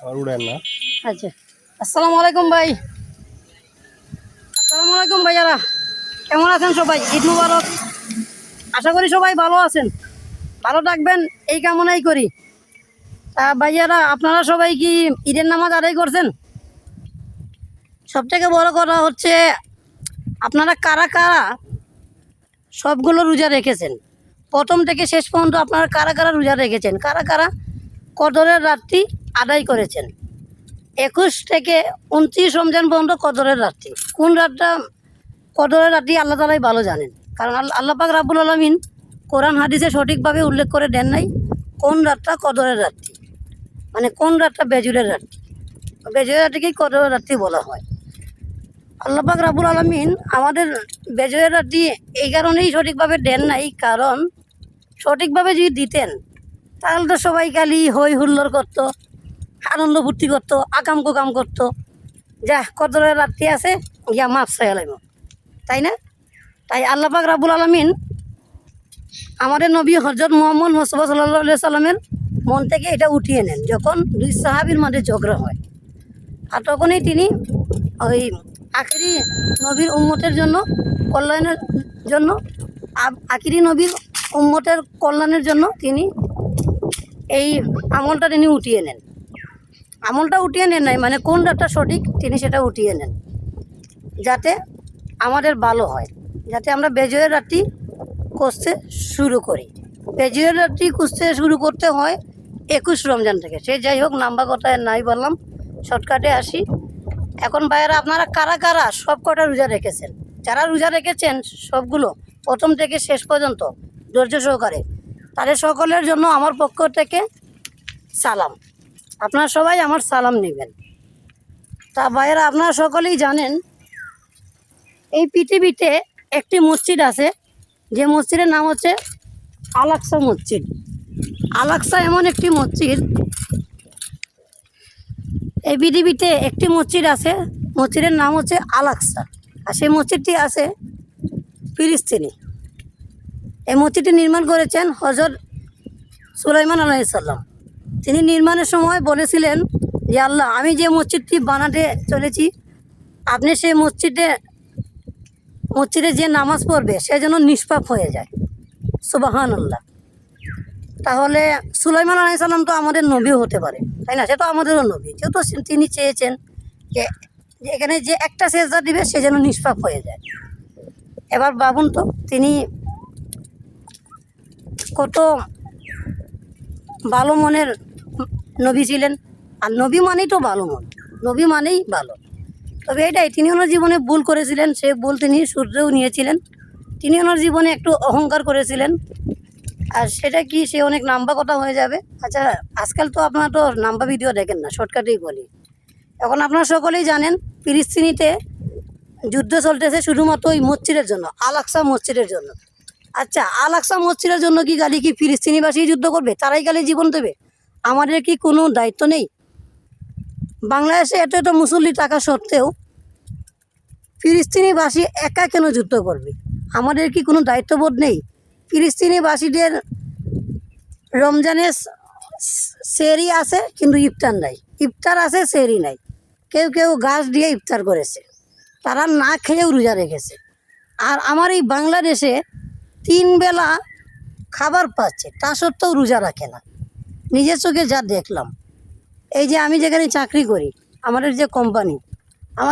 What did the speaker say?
আর উড়েন না। আচ্ছা, আসসালামু আলাইকুম ভাই। আসসালামু আলাইকুম ভাইয়ারা, কেমন আছেন সবাই? ঈদ মুবারক। আশা করি সবাই ভালো আছেন, ভালো থাকবেন এই কামনাই করি। তা ভাইয়ারা, আপনারা সবাই কি ঈদের নামাজ আদায় করছেন? সবথেকে বড় কথা হচ্ছে আপনারা কারা কারা সবগুলো রোজা রেখেছেন, প্রথম থেকে শেষ পর্যন্ত আপনারা কারা কারা রোজা রেখেছেন, কারা কারা কদরের রাত্রি আদায় করেছেন। 21 থেকে 29 রমজান পর্যন্ত কদরের রাত্রি। কোন রাতটা কদরের রাত্রি আল্লাহ তালাই ভালো জানেন, কারণ আল্লাহ পাক রাব্বুল আলামিন কোরআন হাদিসে সঠিকভাবে উল্লেখ করে দেন নাই কোন রাতটা কদরের রাত্রি, মানে কোন রাতটা বেজুরের রাত্রি। বেজুরের রাত্রিকেই কদরের রাত্রি বলা হয়। আল্লাহ পাক রাব্বুল আলামিন আমাদের বেজুরের রাত্রি এই কারণেই সঠিকভাবে দেন নাই, কারণ সঠিকভাবে যদি দিতেন তাহলে তো সবাই খালি হই হুল্লোড় করতো, আনন্দ ফুর্তি করতো, আকাম কুকাম করতো, যা কদরের রাত্রি আছে গিয়া মাপ চাইলাম, তাই না? তাই আল্লাহ পাক রাব্বুল আলামিন আমাদের নবী হযরত মুহাম্মদ মুস্তাফা সাল্লাল্লাহু আলাইহি সাল্লামের মন থেকে এটা উঠিয়ে নেন যখন দুই সাহাবীর মধ্যে ঝগড়া হয়। আর তখনই তিনি ওই আখিরি নবীর উম্মতের জন্য কল্যাণের জন্য, আখিরি নবীর উম্মতের কল্যাণের জন্য তিনি এই আমলটা তিনি উঠিয়ে নেন। আমলটা উঠিয়ে নেন নাই মানে কোন রাতটা সঠিক তিনি সেটা উঠিয়ে নেন, যাতে আমাদের ভালো হয়, যাতে আমরা বেজয়ের রাত্রি কষতে শুরু করি। বেজয়ের রাত্রি কষতে শুরু করতে হয় 21 রমজান থেকে। সে যাই হোক, নাম্বার কথায় নাই বললাম, শর্টকাটে আসি। এখন ভাইয়েরা, আপনারা কারা কারা সব কটা রোজা রেখেছেন? যারা রোজা রেখেছেন সবগুলো প্রথম থেকে শেষ পর্যন্ত ধৈর্য সহকারে, তাদের সকলের জন্য আমার পক্ষ থেকে সালাম। আপনারা সবাই আমার সালাম নেবেন। তা ভাইয়েরা, আপনারা সকলেই জানেন এই পৃথিবীতে একটি মসজিদ আছে, যে মসজিদের নাম হচ্ছে আল আকসা মসজিদ। আল আকসা এমন একটি মসজিদ, এই পৃথিবীতে একটি মসজিদ আছে, মসজিদের নাম হচ্ছে আল আকসা। আর সেই মসজিদটি আছে ফিলিস্তিনে। এই মসজিদটি নির্মাণ করেছেন হযরত সুলাইমান আলাইহিস সালাম। তিনি নির্মাণের সময় বলেছিলেন যে আল্লাহ, আমি যে মসজিদটি বানাতে চলেছি, আপনি সেই মসজিদে যে নামাজ পড়বে সে যেন নিষ্পাপ হয়ে যায়। সুবহানাল্লাহ। তাহলে সুলাইমান আলাইহিস সালাম তো আমাদের নবীও হতে পারে, তাই না? সে তো আমাদেরও নবী, যেহেতু তিনি চেয়েছেন যে এখানে যে একটা সেজদা দিবে সে যেন নিষ্পাপ হয়ে যায়। এবার ভাবুন তো, তিনি কত ভালো মনের নবী ছিলেন। আর নবী মানেই তো ভালো মন, নবী মানেই ভালো। তবে এটাই, তিনি ওনার জীবনে ভুল করেছিলেন, সে ভুল তিনি শুধরেও নিয়েছিলেন। তিনি ওনার জীবনে একটু অহংকার করেছিলেন, আর সেটা কি সে অনেক নাম্বা কথা হয়ে যাবে। আচ্ছা, আজকাল তো আপনারা তো নাম্বা ভিডিও দেখেন না, শর্টকাটেই বলি। এখন আপনারা সকলেই জানেন ফিলিস্তিনিতে যুদ্ধ চলতেছে শুধুমাত্র ওই মসজিদের জন্য, আল আকসা মসজিদের জন্য। আচ্ছা, আল আকসা মসজিদের জন্য কি ফিলিস্তিনিবাসী যুদ্ধ করবে? তারাই গালি জীবন দেবে? আমাদের কি কোনো দায়িত্ব নেই? বাংলাদেশে এত এত মুসল্লি থাকা সত্ত্বেও ফিলিস্তিনিবাসী একা কেন যুদ্ধ করবে? আমাদের কি কোনো দায়িত্ববোধ নেই? ফিলিস্তিনিবাসীদের রমজানে সেহরি আছে কিন্তু ইফতার নাই, ইফতার আছে সেহরি নাই। কেউ কেউ গাছ দিয়ে ইফতার করেছে, তারা না খেয়েও রোজা রেখেছে। আর আমার এই বাংলাদেশে 3 বেলা খাবার পাচ্ছে, তা সত্ত্বেও রোজা রাখে না। নিজের চোখে যা দেখলাম, এই যে আমি যেখানে চাকরি করি, আমাদের যে কোম্পানি,